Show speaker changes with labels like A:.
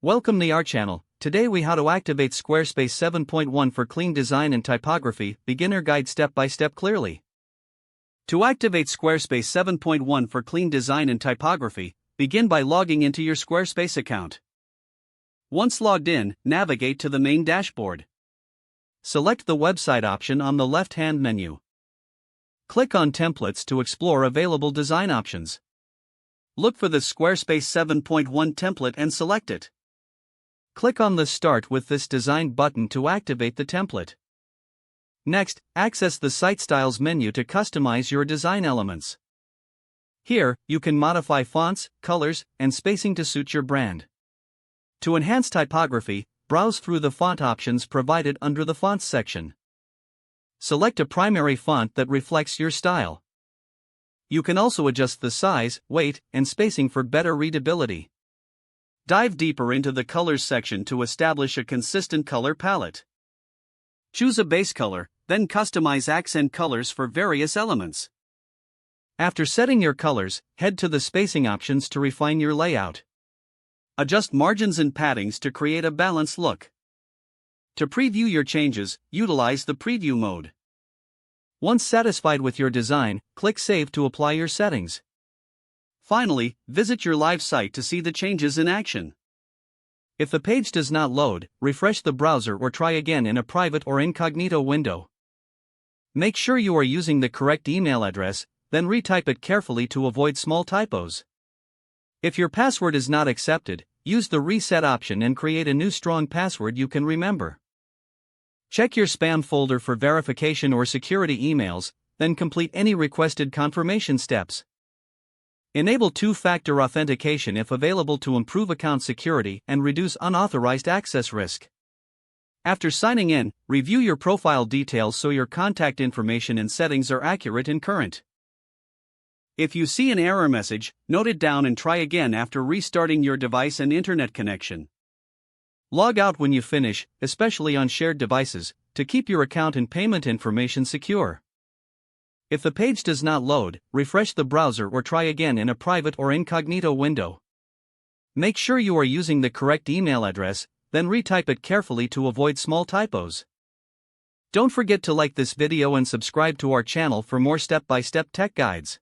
A: Welcome to our channel. Today we how to activate Squarespace 7.1 for clean design and typography, beginner guide step by step clearly. To activate Squarespace 7.1 for clean design and typography, begin by logging into your Squarespace account. Once logged in, navigate to the main dashboard. Select the website option on the left-hand menu. Click on Templates to explore available design options. Look for the Squarespace 7.1 template and select it. Click on the Start with this design button to activate the template. Next, access the Site Styles menu to customize your design elements. Here, you can modify fonts, colors, and spacing to suit your brand. To enhance typography, browse through the font options provided under the Fonts section. Select a primary font that reflects your style. You can also adjust the size, weight, and spacing for better readability. Dive deeper into the Colors section to establish a consistent color palette. Choose a base color, then customize accent colors for various elements. After setting your colors, head to the spacing options to refine your layout. Adjust margins and paddings to create a balanced look. To preview your changes, utilize the Preview mode. Once satisfied with your design, click Save to apply your settings. Finally, visit your live site to see the changes in action. If the page does not load, refresh the browser or try again in a private or incognito window. Make sure you are using the correct email address, then retype it carefully to avoid small typos. If your password is not accepted, use the Reset option and create a new strong password you can remember. Check your spam folder for verification or security emails, then complete any requested confirmation steps. Enable two-factor authentication if available to improve account security and reduce unauthorized access risk. After signing in, review your profile details so your contact information and settings are accurate and current. If you see an error message, note it down and try again after restarting your device and internet connection. Log out when you finish, especially on shared devices, to keep your account and payment information secure. If the page does not load, refresh the browser or try again in a private or incognito window. Make sure you are using the correct email address, then retype it carefully to avoid small typos. Don't forget to like this video and subscribe to our channel for more step-by-step tech guides.